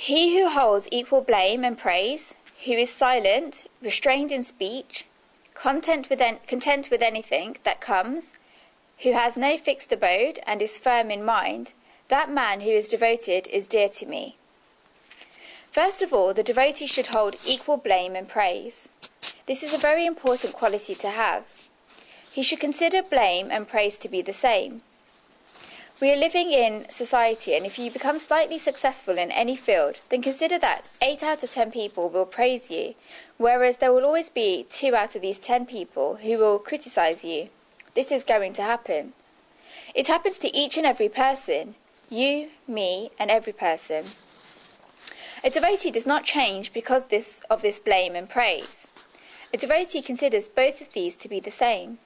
He who holds equal blame and praise, who is silent, restrained in speech, content with anything that comes, who has no fixed abode and is firm in mind, that man who is devoted is dear to me. First of all, the devotee should hold equal blame and praise. This is a very important quality to have. He should consider blame and praise to be the same. We are living in society, and if you become slightly successful in any field, then consider that 8 out of 10 people will praise you, whereas there will always be 2 out of these 10 people who will criticize you. This is going to happen. It happens to each and every person, you, me, and every person. A devotee does not change because of this blame and praise. A devotee considers both of these to be the same.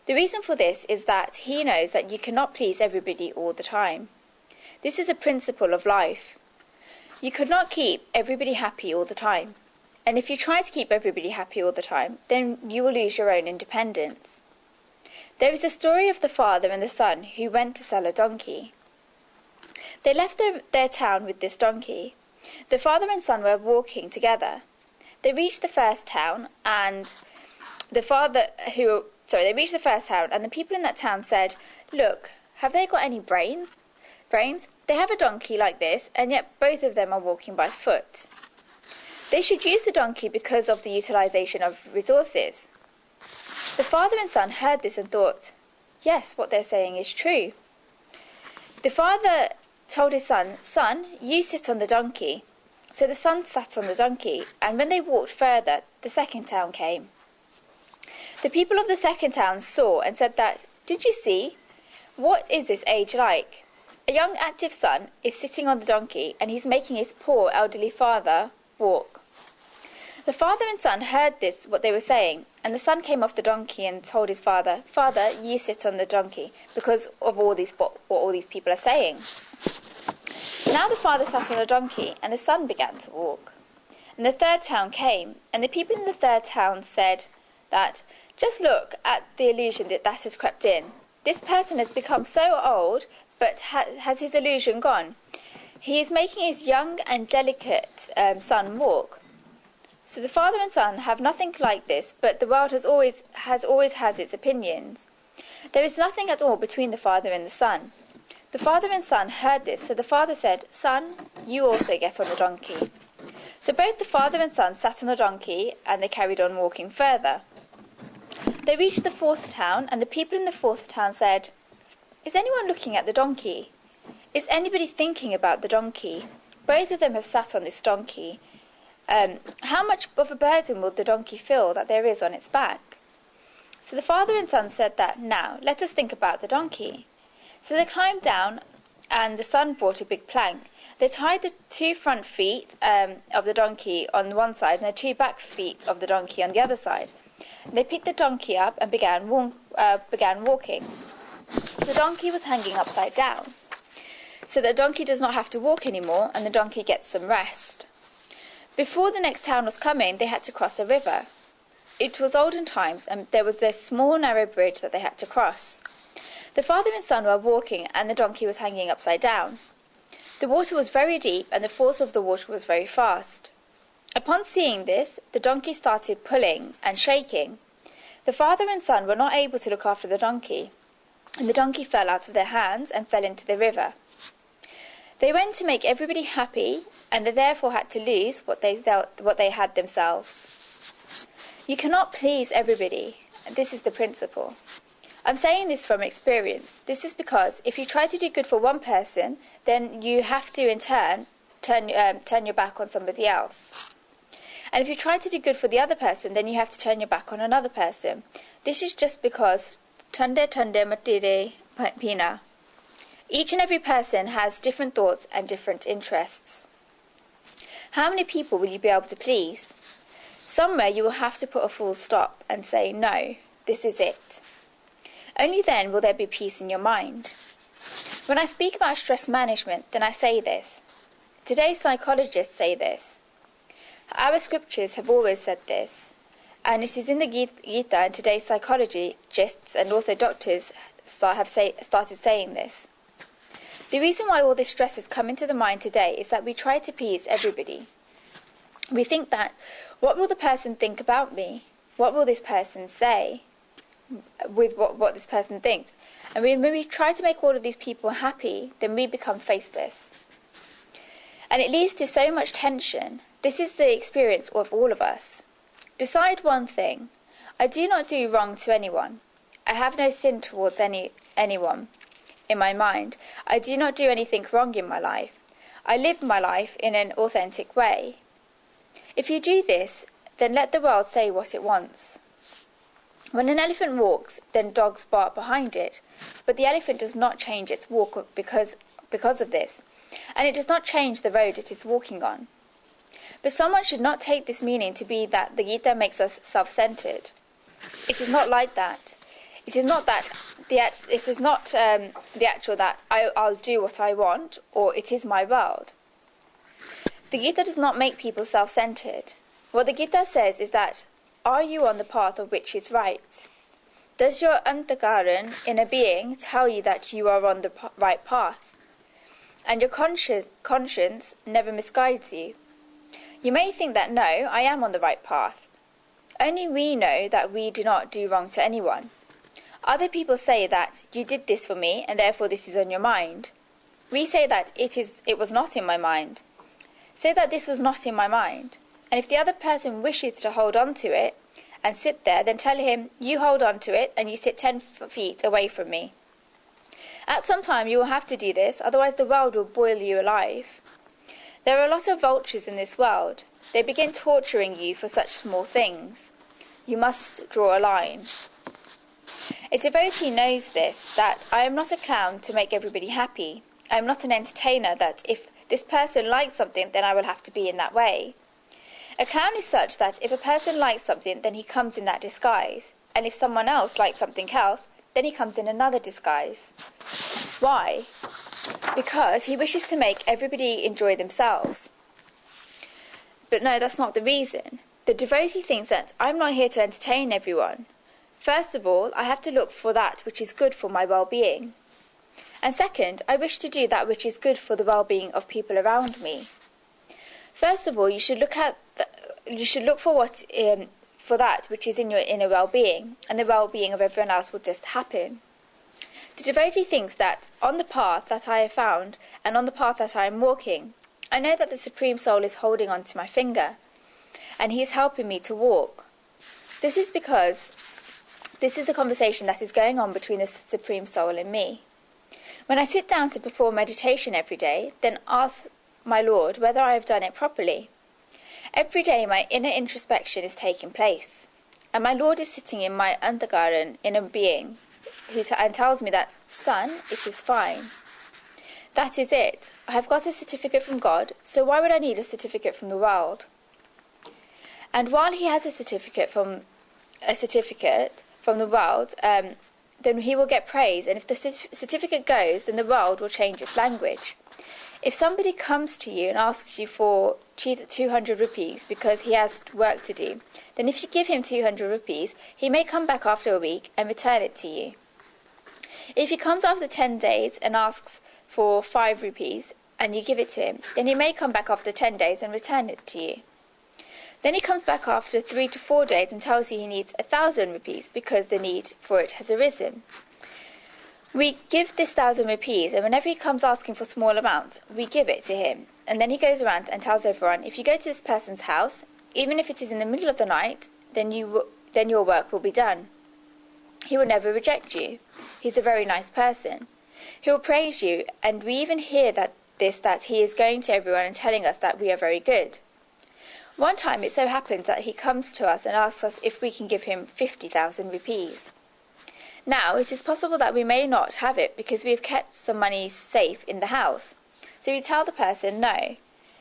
The reason for this is that he knows that you cannot please everybody all the time. This is a principle of life. You could not keep everybody happy all the time. And if you try to keep everybody happy all the time, then you will lose your own independence. There is a story of the father and the son who went to sell a donkey. They left their town with this donkey. The father and son were walking together. They reached the first town, and the people in that town said, "Look, have they got any brains? They have a donkey like this, and yet both of them are walking by foot. They should use the donkey because of the utilization of resources." The father and son heard this and thought, "Yes, what they're saying is true." The father told his son, "Son, you sit on the donkey." So the son sat on the donkey, and when they walked further, the second town came. The people of the second town saw and said that, "Did you see? What is this age like? A young active son is sitting on the donkey, and he's making his poor elderly father walk." The father and son heard this, what they were saying, and the son came off the donkey and told his father, "Father, you sit on the donkey because of what all these people are saying." Now the father sat on the donkey, and the son began to walk. And the third town came, and the people in the third town said that, "Just look at the illusion that has crept in. This person has become so old, but has his illusion gone? He is making his young and delicate son walk." So the father and son have nothing like this, but the world has always had its opinions. There is nothing at all between the father and the son. The father and son heard this, so the father said, "Son, you also get on the donkey." So both the father and son sat on the donkey, and they carried on walking further. They reached the fourth town, and the people in the fourth town said, "Is anyone looking at the donkey? Is anybody thinking about the donkey? Both of them have sat on this donkey. How much of a burden will the donkey feel that there is on its back?" So the father and son said that, "Now, let us think about the donkey." So they climbed down, and the son brought a big plank. They tied the 2 front feet of the donkey on one side and the 2 back feet of the donkey on the other side. They picked the donkey up and began walking. The donkey was hanging upside down, so the donkey does not have to walk anymore, and the donkey gets some rest. Before the next town was coming, they had to cross a river. It was olden times, and there was this small narrow bridge that they had to cross. The father and son were walking, and the donkey was hanging upside down. The water was very deep, and the force of the water was very fast. Upon seeing this, the donkey started pulling and shaking. The father and son were not able to look after the donkey, and the donkey fell out of their hands and fell into the river. They went to make everybody happy, and they therefore had to lose what they had themselves. You cannot please everybody. This is the principle. I'm saying this from experience. This is because if you try to do good for one person, then you have to in turn turn your back on somebody else. And if you try to do good for the other person, then you have to turn your back on another person. This is just because Tande matire pina. Each and every person has different thoughts and different interests. How many people will you be able to please? Somewhere you will have to put a full stop and say, "No, this is it." Only then will there be peace in your mind. When I speak about stress management, then I say this. Today's psychologists say this. Our scriptures have always said this, and it is in the Gita, and today's psychologists and also doctors have started saying this. The reason why all this stress has come into the mind today is that we try to please everybody. We think that, what will the person think about me? What will this person say with what this person thinks? And when we try to make all of these people happy, then we become faceless. And it leads to so much tension. This is the experience of all of us. Decide one thing. I do not do wrong to anyone. I have no sin towards anyone in my mind. I do not do anything wrong in my life. I live my life in an authentic way. If you do this, then let the world say what it wants. When an elephant walks, then dogs bark behind it, but the elephant does not change its walk because of this, and it does not change the road it is walking on. But someone should not take this meaning to be that the Gita makes us self-centered. It is not like that. It is not the actual that I'll do what I want, or it is my world. The Gita does not make people self-centered. What the Gita says is that, are you on the path of which is right? Does your antakaran, inner being, tell you that you are on the right path? And your conscience never misguides you. You may think that, no, I am on the right path. Only we know that we do not do wrong to anyone. Other people say that, you did this for me, and therefore this is on your mind. We say that it was not in my mind. Say that this was not in my mind. And if the other person wishes to hold on to it and sit there, then tell him, you hold on to it and you sit 10 feet away from me. At some time you will have to do this, otherwise the world will boil you alive. There are a lot of vultures in this world. They begin torturing you for such small things. You must draw a line. A devotee knows this, that I am not a clown to make everybody happy. I am not an entertainer that if this person likes something, then I will have to be in that way. A clown is such that if a person likes something, then he comes in that disguise. And if someone else likes something else, then he comes in another disguise. Why? Because he wishes to make everybody enjoy themselves. But no, that's not the reason. The devotee thinks that I'm not here to entertain everyone. First of all, I have to look for that which is good for my well-being. And second, I wish to do that which is good for the well-being of people around me. First of all, you should look for that which is in your inner well-being, and the well-being of everyone else will just happen. The devotee thinks that on the path that I have found, and on the path that I am walking, I know that the Supreme Soul is holding on to my finger, and he is helping me to walk. This is because this is a conversation that is going on between the Supreme Soul and me. When I sit down to perform meditation every day, then ask my Lord whether I have done it properly. Every day my inner introspection is taking place, and my Lord is sitting in my antakaran, inner being, and tells me that, son, it is fine. That is it. I have got a certificate from God, so why would I need a certificate from the world? And while he has a certificate from the world, then he will get praise, and if the certificate goes, then the world will change its language. If somebody comes to you and asks you for 200 rupees because he has work to do, then if you give him 200 rupees, he may come back after a week and return it to you. If he comes after 10 days and asks for 5 rupees and you give it to him, then he may come back after 10 days and return it to you. Then he comes back after 3 to 4 days and tells you he needs 1,000 rupees because the need for it has arisen. We give this 1,000 rupees, and whenever he comes asking for small amounts, we give it to him. And then he goes around and tells everyone, if you go to this person's house, even if it is in the middle of the night, then your work will be done. He will never reject you. He's a very nice person. He will praise you, and we even hear that he is going to everyone and telling us that we are very good. One time it so happens that he comes to us and asks us if we can give him 50,000 rupees. Now, it is possible that we may not have it because we have kept some money safe in the house. So we tell the person no,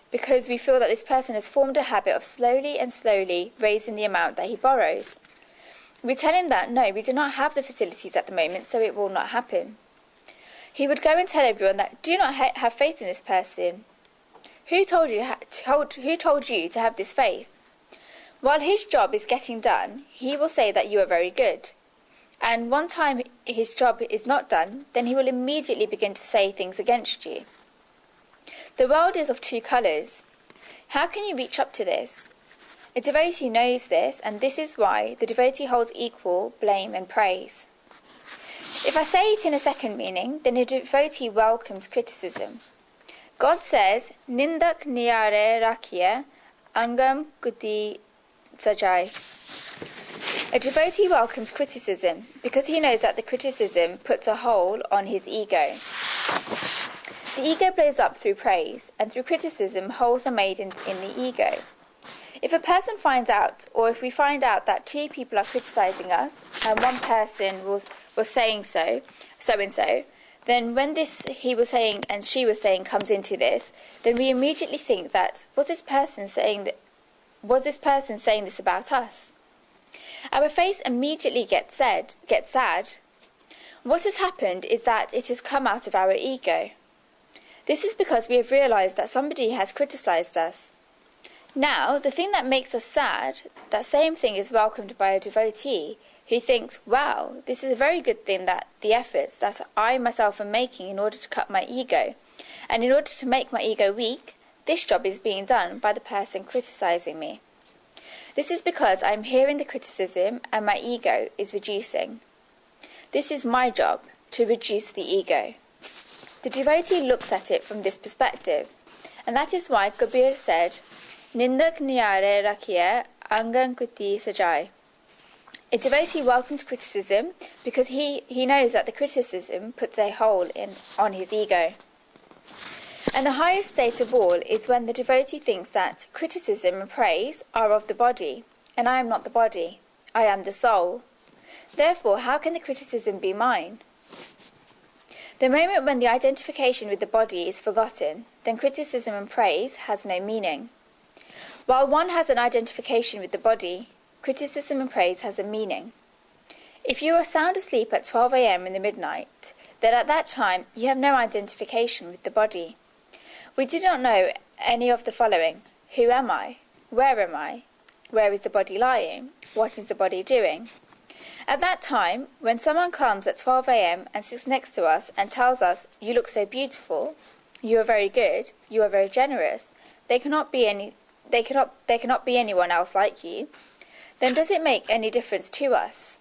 because we feel that this person has formed a habit of slowly and slowly raising the amount that he borrows. We tell him that no, we do not have the facilities at the moment, so it will not happen. He would go and tell everyone that do not have faith in this person. Who told you to have this faith? While his job is getting done, he will say that you are very good. and one time his job is not done, then he will immediately begin to say things against you. The world is of two colours. How can you reach up to this? A devotee knows this, and this is why the devotee holds equal blame and praise. If I say it in a second meaning, then a devotee welcomes criticism. God says, Nindak niyare rakhiye, angam kuti sajai. A devotee welcomes criticism because he knows that the criticism puts a hold on his ego. The ego blows up through praise, and through criticism holes are made in the ego. If a person finds out, or if we find out that two people are criticizing us, and one person was saying so and so, then when this he was saying and she was saying comes into this, then we immediately think that was this person saying this about us? Our face immediately gets sad. What has happened is that it has come out of our ego. This is because we have realized that somebody has criticized us. Now, the thing that makes us sad, that same thing is welcomed by a devotee who thinks, wow, this is a very good thing, that the efforts that I myself am making in order to cut my ego, and in order to make my ego weak, this job is being done by the person criticizing me. This is because I am hearing the criticism and my ego is reducing. This is my job, to reduce the ego. The devotee looks at it from this perspective, and that is why Kabir said, Nindak niyare rakhiye, angan kuti sajai. A devotee welcomes criticism because he knows that the criticism puts a hole on his ego. And the highest state of all is when the devotee thinks that criticism and praise are of the body, and I am not the body, I am the soul. Therefore, how can the criticism be mine? The moment when the identification with the body is forgotten, then criticism and praise has no meaning. While one has an identification with the body, criticism and praise has a meaning. If you are sound asleep at 12 a.m. in the midnight, then at that time you have no identification with the body. We do not know any of the following. Who am I? Where am I? Where is the body lying? What is the body doing? At that time, when someone comes at 12 a.m. and sits next to us and tells us, you look so beautiful, you are very good, you are very generous, they cannot be anyone else like you, then does it make any difference to us?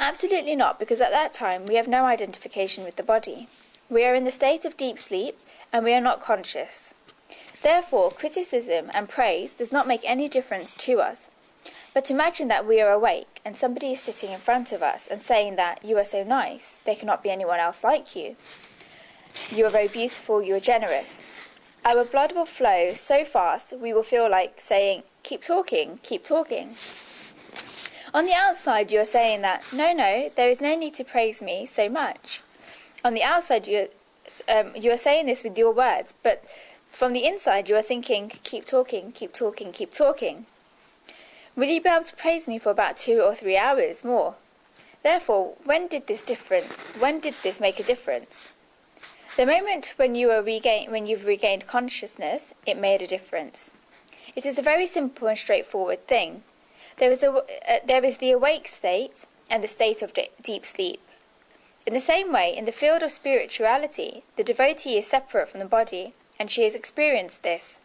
Absolutely not, because at that time we have no identification with the body. We are in the state of deep sleep and we are not conscious. Therefore, criticism and praise does not make any difference to us. But imagine that we are awake and somebody is sitting in front of us and saying that you are so nice, there cannot be anyone else like you. You are very beautiful, you are generous. Our blood will flow so fast we will feel like saying, keep talking, keep talking. On the outside you are saying that, no, there is no need to praise me so much. On the outside you are saying this with your words, but from the inside you are thinking, keep talking, keep talking, keep talking. Will you be able to praise me for about 2 or 3 hours more? Therefore, when did this make a difference? The moment when you've regained consciousness, it made a difference. It is a very simple and straightforward thing. There is the awake state and the state of deep sleep. In the same way, in the field of spirituality, the devotee is separate from the body, and she has experienced this.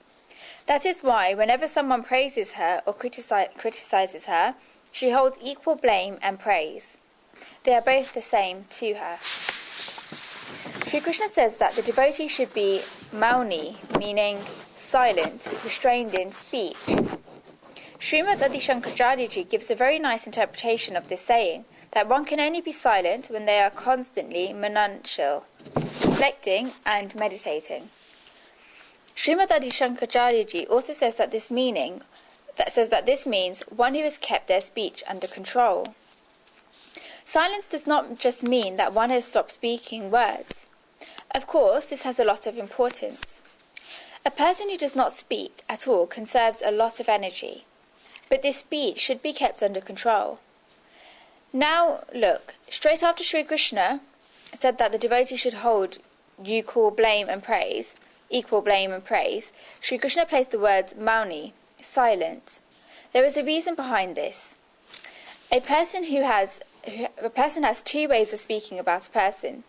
That is why, whenever someone praises her or criticizes her, she holds equal blame and praise. They are both the same to her. Sri Krishna says that the devotee should be mauni, meaning silent, restrained in speech. Srimad Adi Shankaracharya gives a very nice interpretation of this saying, that one can only be silent when they are constantly mananshil, reflecting and meditating. Srimad Adi Shankaracharya also says that this means one who has kept their speech under control. Silence does not just mean that one has stopped speaking words. Of course, this has a lot of importance. A person who does not speak at all conserves a lot of energy, but this speech should be kept under control. Now, look, straight after Sri Krishna said that the devotee should hold equal blame and praise, Sri Krishna placed the words mauni, silent. There is a reason behind this. A person who has has two ways of speaking about a person.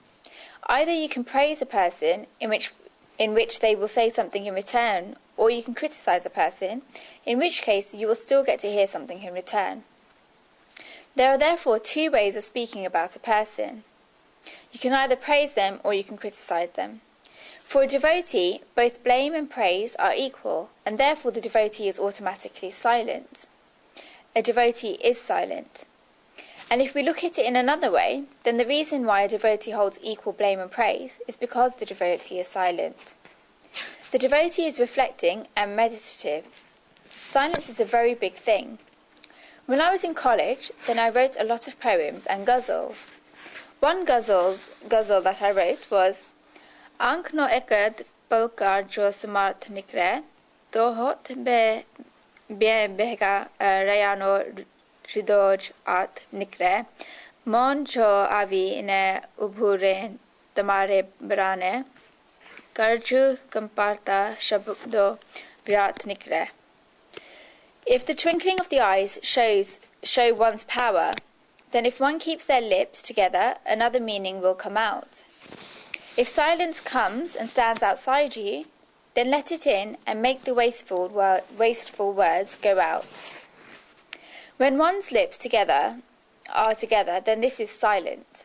Either you can praise a person, in which they will say something in return, or you can criticize a person, in which case you will still get to hear something in return. There are therefore two ways of speaking about a person. You can either praise them or you can criticize them. For a devotee, both blame and praise are equal, and therefore the devotee is automatically silent. A devotee is silent. And if we look at it in another way, then the reason why a devotee holds equal blame and praise is because the devotee is silent. The devotee is reflecting and meditative. Silence is a very big thing. When I was in college, then I wrote a lot of poems and ghazals. One ghazal that I wrote was Ank no ekad palkar jo samarth nikre, tohot be behga rayano ridoj art nikre, mon jo avi ne ubhure tamare brane, karju kamparta shabdo vyat nikre. If the twinkling of the eyes show one's power, then if one keeps their lips together, another meaning will come out. If silence comes and stands outside you, then let it in and make the wasteful words go out. When one's lips are together, then this is silence.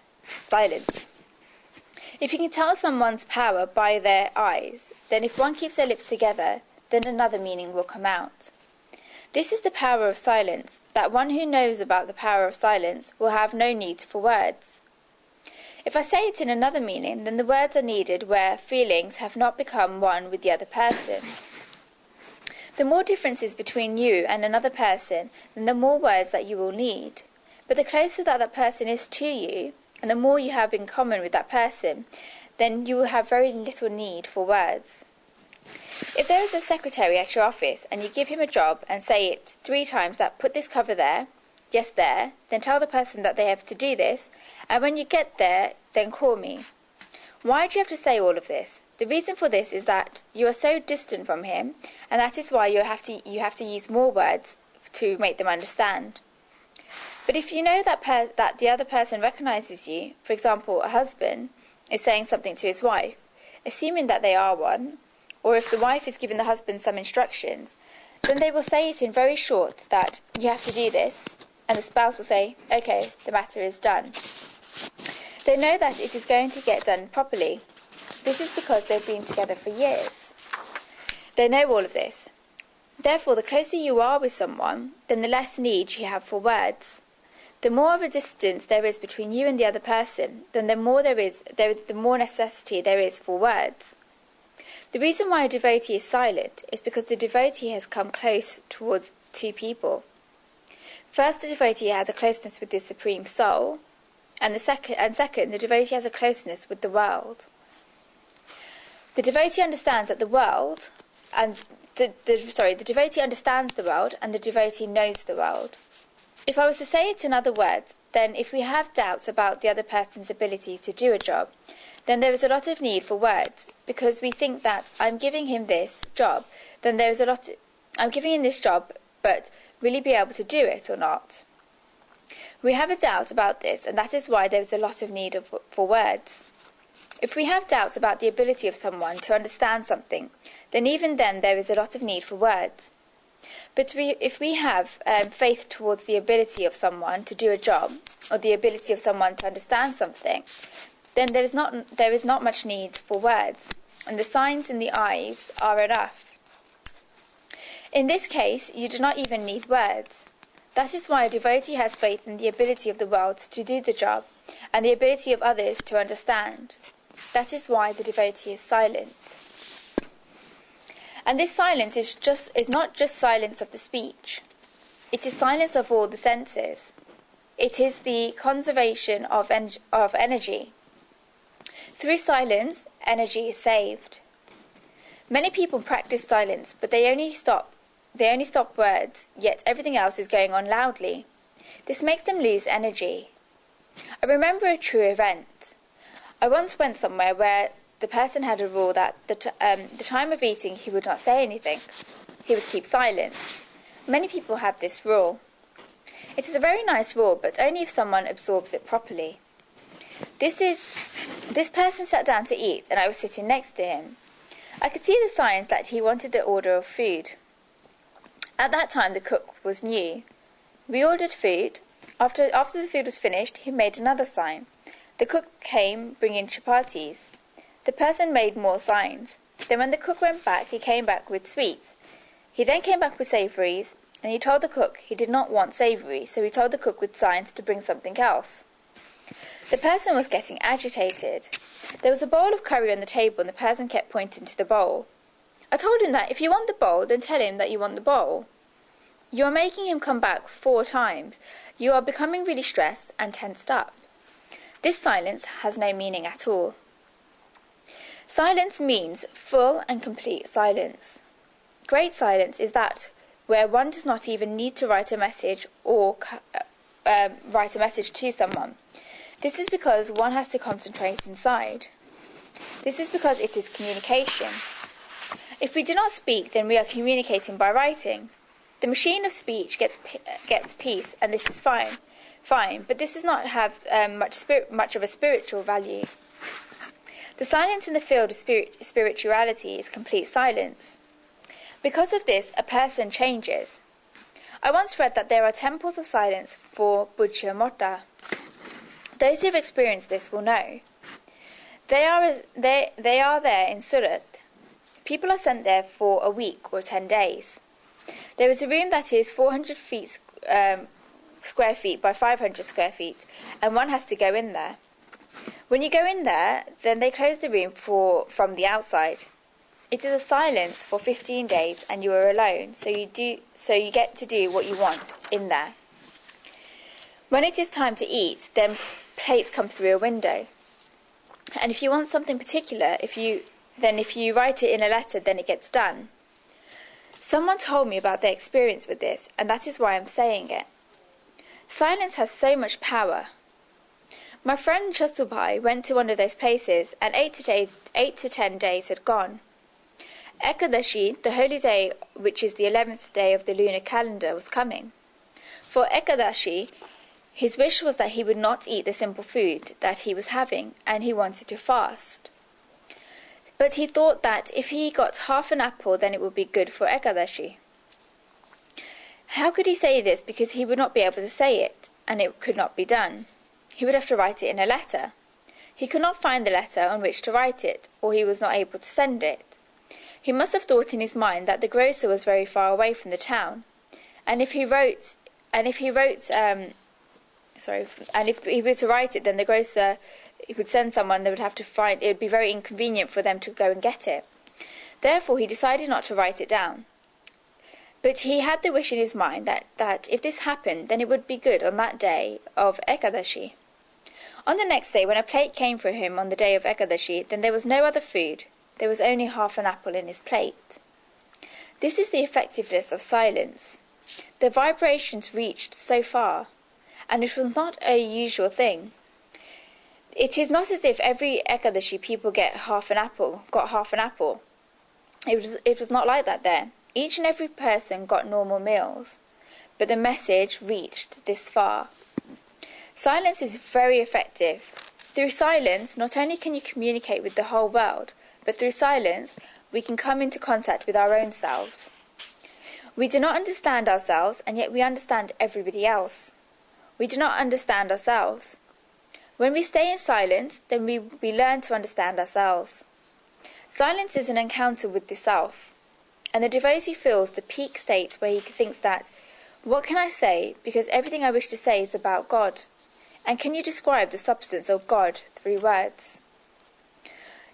If you can tell someone's power by their eyes, then if one keeps their lips together, then another meaning will come out. This is the power of silence, that one who knows about the power of silence will have no need for words. If I say it in another meaning, then the words are needed where feelings have not become one with the other person. The more differences between you and another person, then the more words that you will need. But the closer that person is to you, and the more you have in common with that person, then you will have very little need for words. If there is a secretary at your office and you give him a job and say it 3 times that put this cover there, yes there, then tell the person that they have to do this, and when you get there, then call me. Why do you have to say all of this? The reason for this is that you are so distant from him, and that is why you have to use more words to make them understand. But if you know that the other person recognizes you, for example, a husband is saying something to his wife, assuming that they are one, or if the wife is giving the husband some instructions, then they will say it in very short that you have to do this, and the spouse will say, okay, the matter is done. They know that it is going to get done properly. This is because they've been together for years. They know all of this. Therefore, the closer you are with someone, then the less need you have for words. The more of a distance there is between you and the other person, then the more necessity there is for words. The reason why a devotee is silent is because the devotee has come close towards 2 people. First, the devotee has a closeness with the Supreme Soul, and second, the devotee has a closeness with the world. The devotee understands that the world, and the devotee understands the world, and the devotee knows the world. If I was to say it in other words, then if we have doubts about the other person's ability to do a job, then there is a lot of need for words, because we think that I'm giving him this job, then I'm giving him this job, but will he be able to do it or not? We have a doubt about this, and that is why there is a lot of need for words. If we have doubts about the ability of someone to understand something, then even then there is a lot of need for words. But if we have faith towards the ability of someone to do a job, or the ability of someone to understand something, then there is not much need for words, and the signs in the eyes are enough. In this case, you do not even need words. That is why a devotee has faith in the ability of the world to do the job, and the ability of others to understand. That is why the devotee is silent. And this silence is not just silence of the speech. It is silence of all the senses. It is the conservation of energy. Through silence, energy is saved. Many people practice silence, but they only stop words, yet everything else is going on loudly. This makes them lose energy. I remember a true event. I once went somewhere where the person had a rule that the time of eating he would not say anything. He would keep silent. Many people have this rule. It is a very nice rule, but only if someone absorbs it properly. This person sat down to eat, and I was sitting next to him. I could see the signs that he wanted the order of food. At that time, the cook was new. We ordered food. After the food was finished, he made another sign. The cook came, bringing chapatis. The person made more signs. Then when the cook went back, he came back with sweets. He then came back with savouries, and he told the cook he did not want savoury, so he told the cook with signs to bring something else. The person was getting agitated. There was a bowl of curry on the table, and the person kept pointing to the bowl. I told him that if you want the bowl, then tell him that you want the bowl. You are making him come back 4 times. You are becoming really stressed and tensed up. This silence has no meaning at all. Silence means full and complete silence. Great silence is that where one does not even need to write a message or write a message to someone. This is because one has to concentrate inside. This is because it is communication. If we do not speak, then we are communicating by writing. The machine of speech gets peace, and this is fine, but this does not have much of a spiritual value. The silence in the field of spirituality is complete silence. Because of this, a person changes. I once read that there are temples of silence for Buddha Motta. Those who have experienced this will know. They are there in Surat. People are sent there for a week or 10 days. There is a room that is 400 square feet by 500 square feet, and one has to go in there. When you go in there, then they close the room from the outside. It is a silence for 15 days, and you are alone, so you get to do what you want in there. When it is time to eat, then plates come through a window. And if you want something particular, if you write it in a letter, then it gets done. Someone told me about their experience with this, and that is why I'm saying it. Silence has so much power. My friend Chasubai went to one of those places, and 8 to 10 days had gone. Ekadashi, the holy day, which is the 11th day of the lunar calendar, was coming. For Ekadashi, his wish was that he would not eat the simple food that he was having, and he wanted to fast. But he thought that if he got half an apple, then it would be good for Ekadashi. How could he say this? Because he would not be able to say it, and it could not be done. He would have to write it in a letter. He could not find the letter on which to write it, or he was not able to send it. He must have thought in his mind that the grocer was very far away from the town, and if he were to write it, then the grocer would send someone. They would have to find. It would be very inconvenient for them to go and get it. Therefore, he decided not to write it down. But he had the wish in his mind that if this happened, then it would be good on that day of Ekadashi. On the next day, when a plate came for him on the day of Ekadashi, then there was no other food. There was only half an apple in his plate. This is the effectiveness of silence. The vibrations reached so far, and it was not a usual thing. It is not as if every Ekadashi people got half an apple. It was not like that there. Each and every person got normal meals, but the message reached this far. Silence is very effective. Through silence, not only can you communicate with the whole world, but through silence, we can come into contact with our own selves. We do not understand ourselves, and yet we understand everybody else. We do not understand ourselves. When we stay in silence, then we learn to understand ourselves. Silence is an encounter with the self, and the devotee feels the peak state where he thinks that, what can I say, because everything I wish to say is about God? And can you describe the substance of God through words?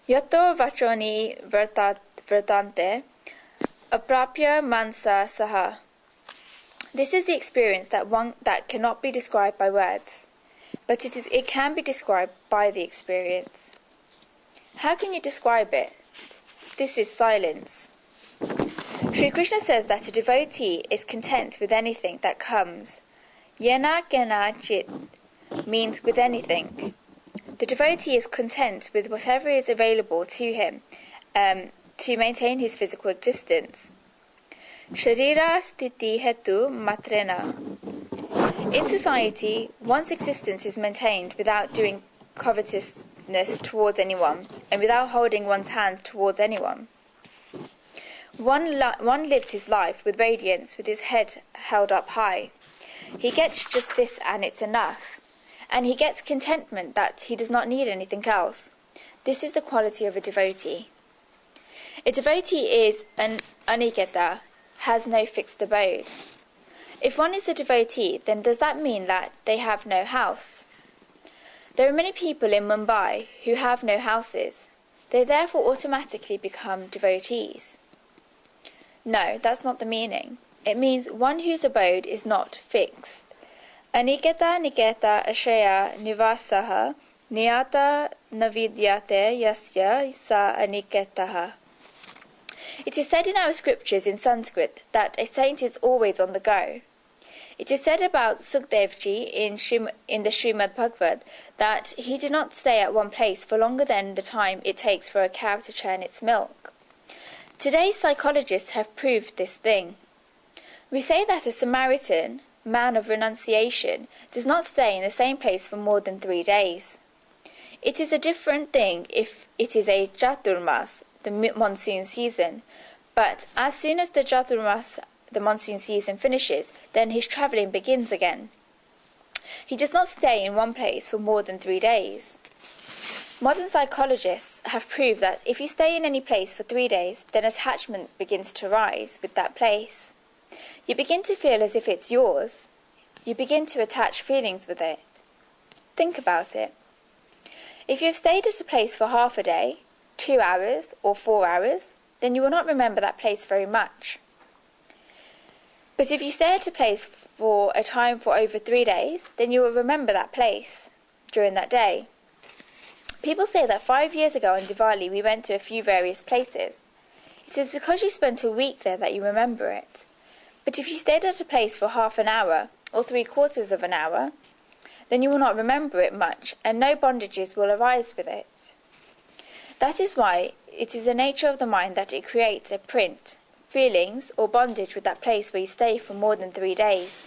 Yato vachoni vertante aprapya mansa saha. This is the experience that cannot be described by words, but it can be described by the experience. How can you describe it? This is silence. Sri Krishna says that a devotee is content with anything that comes. Yena kena chit means with anything. The devotee is content with whatever is available to him to maintain his physical existence. Sharira sthiti hetu matrena. In society, one's existence is maintained without doing covetousness towards anyone and without holding one's hands towards anyone. One lives his life with radiance, with his head held up high. He gets just this and it's enough. And he gets contentment that he does not need anything else. This is the quality of a devotee. A devotee is an aniketa, has no fixed abode. If one is a devotee, then does that mean that they have no house? There are many people in Mumbai who have no houses. They therefore automatically become devotees. No, that's not the meaning. It means one whose abode is not fixed. Aniketa niketa ashaya nivasaha niyata navidyate yasya sa aniketaha. It is said in our scriptures in Sanskrit that a saint is always on the go. It is said about Sukhdevji in the Srimad Bhagavad that he did not stay at one place for longer than the time it takes for a cow to churn its milk. Today's psychologists have proved this thing. We say that a Samaritan, man of renunciation, does not stay in the same place for more than 3 days. It is a different thing if it is a Chaturmas, the monsoon season, but as soon as the Chaturmas, the monsoon season, finishes, then his travelling begins again. He does not stay in one place for more than 3 days. Modern psychologists have proved that if you stay in any place for 3 days, then attachment begins to rise with that place. You begin to feel as if it's yours. You begin to attach feelings with it. Think about it. If you have stayed at a place for half a day, 2 hours, or 4 hours, then you will not remember that place very much. But if you stay at a place for a time for over 3 days, then you will remember that place during that day. People say that 5 years ago on Diwali we went to a few various places. It is because you spent a week there that you remember it. But if you stayed at a place for half an hour, or 3/4 of an hour, then you will not remember it much, and no bondages will arise with it. That is why it is the nature of the mind that it creates a print, feelings, or bondage with that place where you stay for more than 3 days.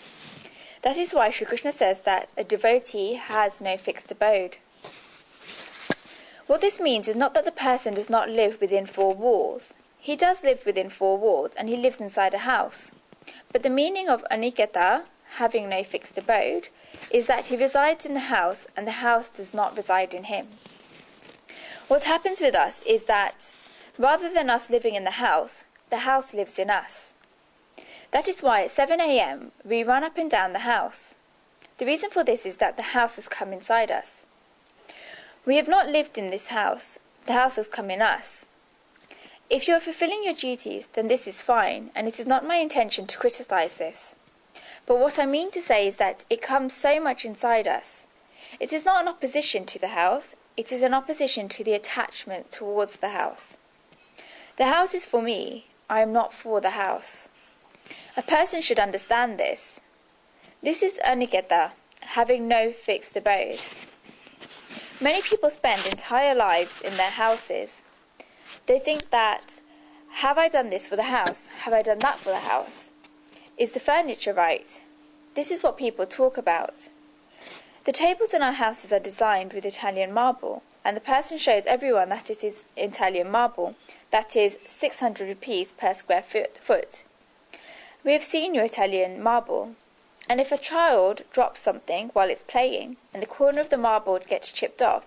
That is why Sri Krishna says that a devotee has no fixed abode. What this means is not that the person does not live within 4 walls. He does live within 4 walls, and he lives inside a house. But the meaning of aniketa, having no fixed abode, is that he resides in the house and the house does not reside in him. What happens with us is that, rather than us living in the house lives in us. That is why at 7 a.m. we run up and down the house. The reason for this is that the house has come inside us. We have not lived in this house, the house has come in us. If you are fulfilling your duties, then this is fine, and it is not my intention to criticize this. But what I mean to say is that it comes so much inside us. It is not an opposition to the house, it is an opposition to the attachment towards the house. The house is for me, I am not for the house. A person should understand this. This is aniketa, having no fixed abode. Many people spend entire lives in their houses. They think that, have I done this for the house? Have I done that for the house? Is the furniture right? This is what people talk about. The tables in our houses are designed with Italian marble, and the person shows everyone that it is Italian marble, that is 600 rupees per square foot. We have seen your Italian marble, and if a child drops something while it's playing, and the corner of the marble gets chipped off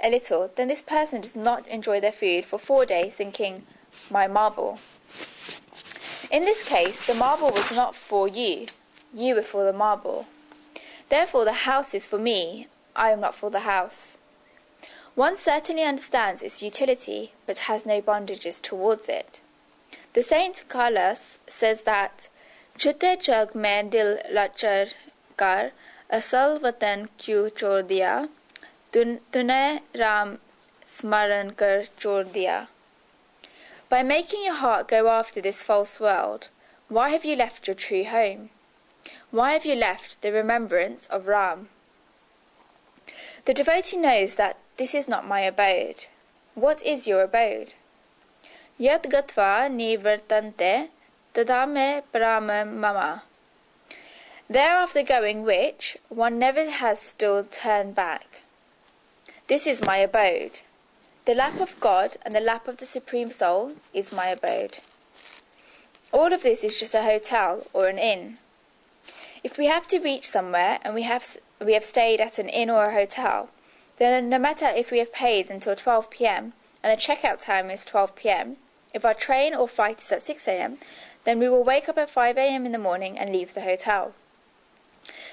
a little, then this person does not enjoy their food for 4 days thinking, my marble. In this case, the marble was not for you, you were for the marble. Therefore the house is for me, I am not for the house. One certainly understands its utility, but has no bondages towards it. The Saint Kalas says that, Chute jug mein dil lachar kar, asal vatan kyu chor diya, tune Ram smaran kar chor diya. By making your heart go after this false world, why have you left your true home? Why have you left the remembrance of Ram? The devotee knows that this is not my abode. What is your abode? Yad gatva nivartante tadame parama mama. Thereafter going which one never has still turned back. This is my abode. The lap of God and the lap of the Supreme Soul is my abode. All of this is just a hotel or an inn. If we have to reach somewhere and we have stayed at an inn or a hotel, then no matter if we have paid until 12 p.m. and the checkout time is 12 p.m., if our train or flight is at 6 a.m., then we will wake up at 5 a.m. in the morning and leave the hotel.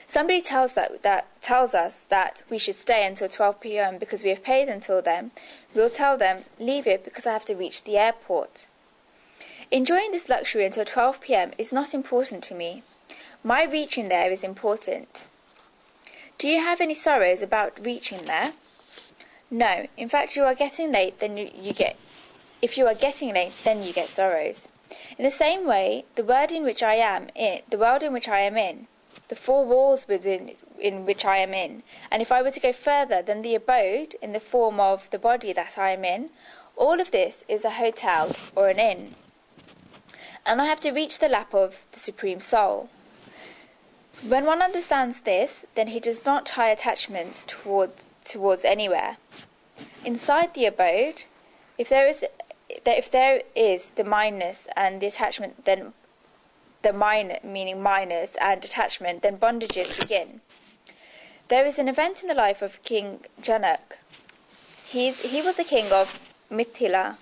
Somebody tells us that we should stay until 12 p.m. because we have paid until then. We'll tell them, leave it because I have to reach the airport. Enjoying this luxury until 12 p.m. is not important to me. My reaching there is important. Do you have any sorrows about reaching there? No. In fact, if you are getting late, then you get sorrows. In the same way, the world in which I am in, the four walls in which I am in, and if I were to go further than the abode in the form of the body that I am in, all of this is a hotel or an inn. And I have to reach the lap of the Supreme Soul. When one understands this, then he does not tie attachments towards anywhere. Inside the abode, if there is the minus and the attachment, then the minor, meaning minus and attachment, then bondages begin. There is an event in the life of King Janak. He was the king of Mithila.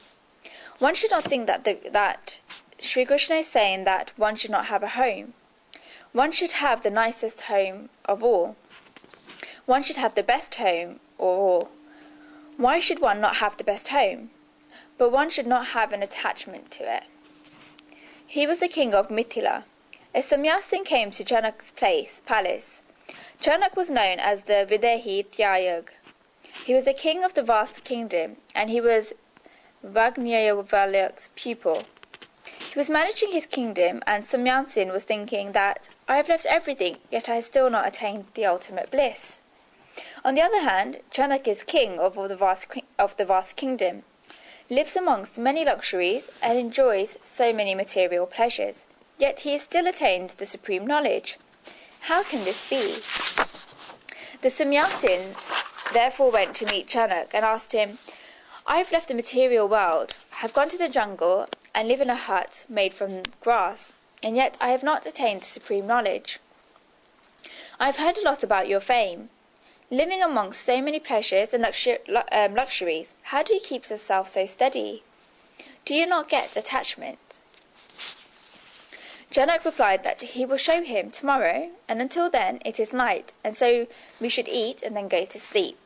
One should not think that Sri Krishna is saying that one should not have a home. One should have the nicest home of all. One should have the best home of all. Why should one not have the best home? But one should not have an attachment to it. He was the king of Mithila. A Samyasin came to Janak's palace. Janak was known as the Videhi Tyayag. He was the king of the vast kingdom, and he was Vagnyavalyak's pupil. He was managing his kingdom, and Samyasin was thinking that, I have left everything, yet I have still not attained the ultimate bliss. On the other hand, Janak is king of the vast kingdom, lives amongst many luxuries, and enjoys so many material pleasures, yet he has still attained the supreme knowledge. How can this be? The Samyasin therefore went to meet Janak and asked him, I have left the material world, have gone to the jungle, and live in a hut made from grass, and yet I have not attained the supreme knowledge. I have heard a lot about your fame. Living amongst so many pleasures and luxuries, how do you keep yourself so steady? Do you not get attachment? Janak replied that he will show him tomorrow, and until then it is night, and so we should eat and then go to sleep.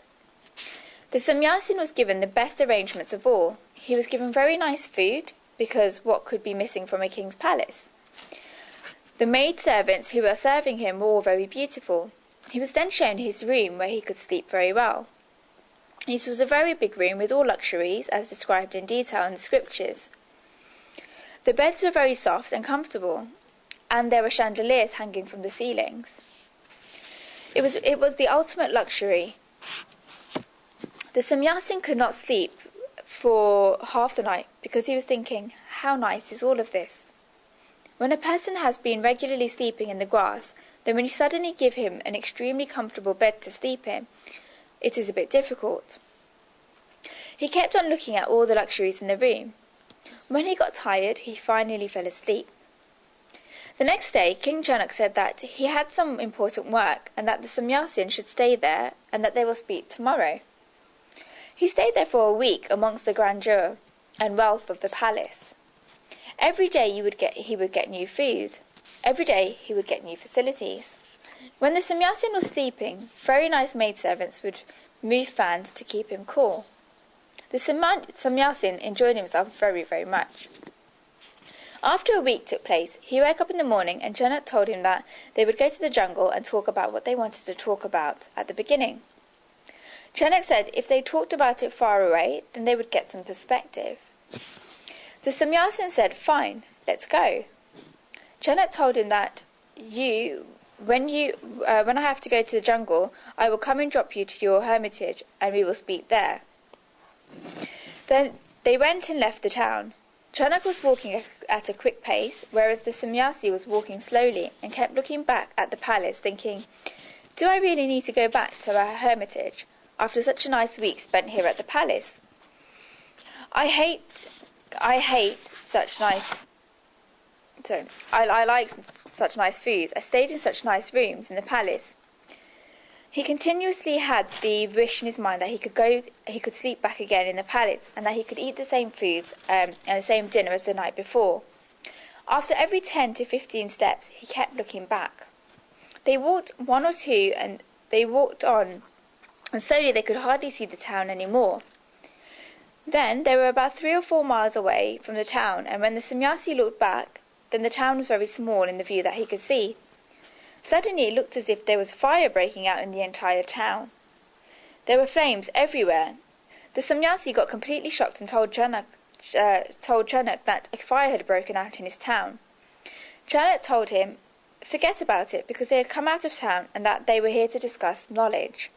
The Samyasin was given the best arrangements of all. He was given very nice food, because what could be missing from a king's palace? The maid servants who were serving him were all very beautiful. He was then shown his room where he could sleep very well. This was a very big room with all luxuries, as described in detail in the scriptures. The beds were very soft and comfortable, and there were chandeliers hanging from the ceilings. It was the ultimate luxury. The Samyasin could not sleep for half the night because he was thinking, how nice is all of this? When a person has been regularly sleeping in the grass, then when you suddenly give him an extremely comfortable bed to sleep in, it is a bit difficult. He kept on looking at all the luxuries in the room. When he got tired, he finally fell asleep. The next day, King Janak said that he had some important work and that the Samyasin should stay there and that they will speak tomorrow. He stayed there for a week amongst the grandeur and wealth of the palace. Every day he would get new food. Every day he would get new facilities. When the Samyasin was sleeping, very nice maidservants would move fans to keep him cool. The Samyasin enjoyed himself very, very much. After a week took place, he woke up in the morning and Janak told him that they would go to the jungle and talk about what they wanted to talk about at the beginning. Janak said if they talked about it far away, then they would get some perspective. The Samyasin said, fine, let's go. Janak told him that when I have to go to the jungle, I will come and drop you to your hermitage and we will speak there. Then they went and left the town. Chanak was walking at a quick pace, whereas the sannyasi was walking slowly and kept looking back at the palace, thinking, "Do I really need to go back to our hermitage after such a nice week spent here at the palace? I like such nice foods. I stayed in such nice rooms in the palace." He continuously had the wish in his mind that he could sleep back again in the palace, and that he could eat the same foods and the same dinner as the night before. After every 10 to 15 steps, he kept looking back. They walked one or two, and they walked on, and slowly they could hardly see the town any more. Then they were about 3 or 4 miles away from the town, and when the sannyasi looked back, then the town was very small in the view that he could see. Suddenly it looked as if there was fire breaking out in the entire town. There were flames everywhere. The sannyasi got completely shocked and told Chanak that a fire had broken out in his town. Chanak told him, forget about it, because they had come out of town and that they were here to discuss knowledge.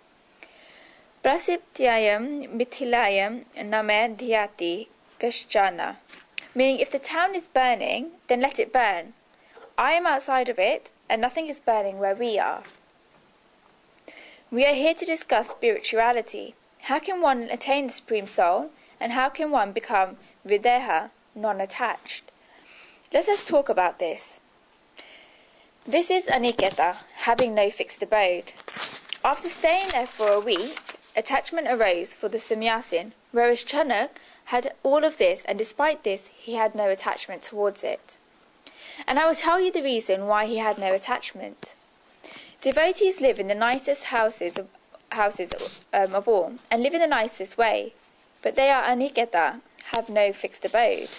Prasiptyayam mithilayam name dhyati kashchana, meaning if the town is burning, then let it burn. I am outside of it, and nothing is burning where we are. We are here to discuss spirituality. How can one attain the Supreme Soul, and how can one become videha, non-attached? Let us talk about this. This is aniketa, having no fixed abode. After staying there for a week, attachment arose for the sannyasin, whereas Chanak had all of this, and despite this, he had no attachment towards it. And I will tell you the reason why he had no attachment. Devotees live in the nicest houses of all, and live in the nicest way, but they are aniketa, have no fixed abode,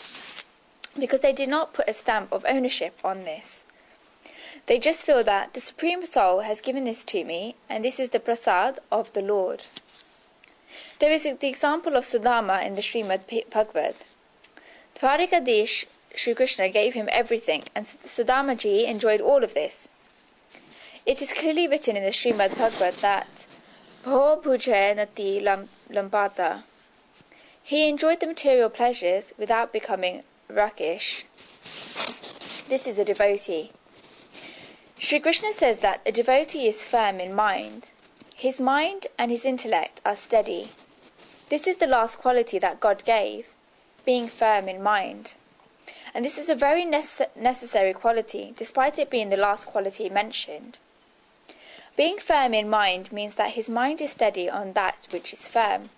because they do not put a stamp of ownership on this. They just feel that the Supreme Soul has given this to me, and this is the prasad of the Lord. There is the example of Sudama in the Srimad Bhagavad. Dwarikadish Sri Krishna gave him everything, and Sudamaji enjoyed all of this. It is clearly written in the Srimad Bhagavad that Bho Bhuje Nati Lambata. He enjoyed the material pleasures without becoming rakish. This is a devotee. Sri Krishna says that a devotee is firm in mind. His mind and his intellect are steady. This is the last quality that God gave, being firm in mind. And this is a very necessary quality, despite it being the last quality mentioned. Being firm in mind means that his mind is steady on that which is firm.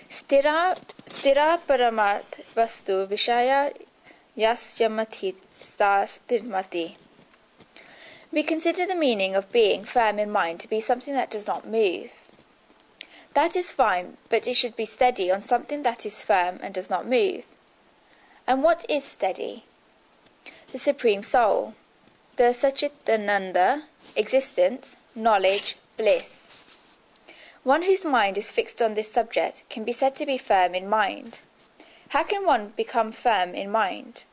Stira paramarth vastu vishaya yasyamati sta stirmati. We consider the meaning of being firm in mind to be something that does not move. That is fine, but it should be steady on something that is firm and does not move. And what is steady? The Supreme Soul, the Satchitananda, existence, knowledge, bliss. One whose mind is fixed on this subject can be said to be firm in mind. How can one become firm in mind?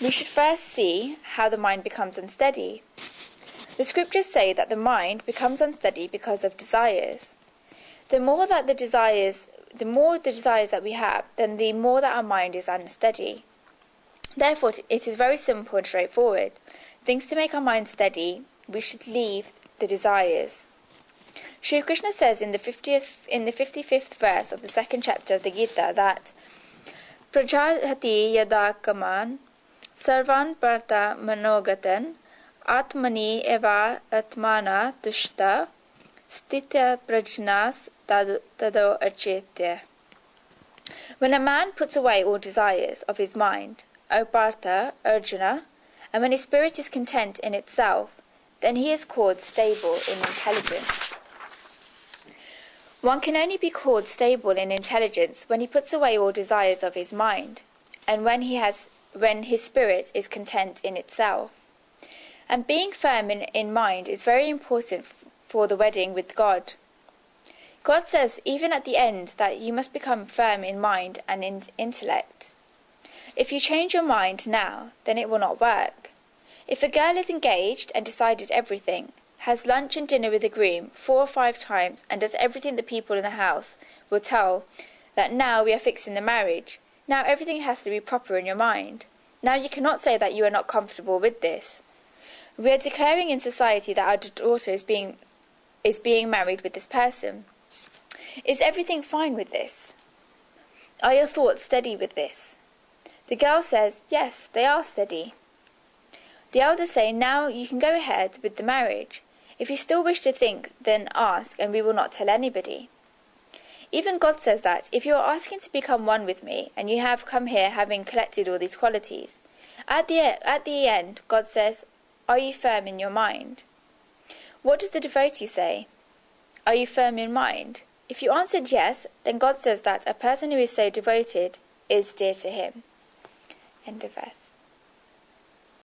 We should first see how the mind becomes unsteady. The scriptures say that the mind becomes unsteady because of desires. The more the desires that we have, then the more that our mind is unsteady. Therefore, it is very simple and straightforward. Things to make our mind steady, we should leave the desires. Sri Krishna says in the 55th verse of the 2nd chapter of the Gita that Prajahati yada kaman sarvan parta manogatan atmani eva atmana tushta stitya prajnas tado achetya. When a man puts away all desires of his mind, O Partha, Arjuna, and when his spirit is content in itself, then he is called stable in intelligence. One can only be called stable in intelligence when he puts away all desires of his mind, and when his spirit is content in itself. And being firm in mind is very important for the wedding with God. God says even at the end that you must become firm in mind and in intellect. If you change your mind now, then it will not work. If a girl is engaged and decided everything, has lunch and dinner with the groom 4 or 5 times, and does everything the people in the house will tell that now we are fixing the marriage, Now everything has to be proper in your mind. Now you cannot say that you are not comfortable with this. We are declaring in society that our daughter is being married with this person. Is everything fine with this? Are your thoughts steady with this? The girl says, yes, they are steady. The elders say, now you can go ahead with the marriage. If you still wish to think, then ask, and we will not tell anybody. Even God says that, if you are asking to become one with me, and you have come here having collected all these qualities, at the end, God says, are you firm in your mind? What does the devotee say? Are you firm in mind? If you answered yes, then God says that a person who is so devoted is dear to him. End of verse.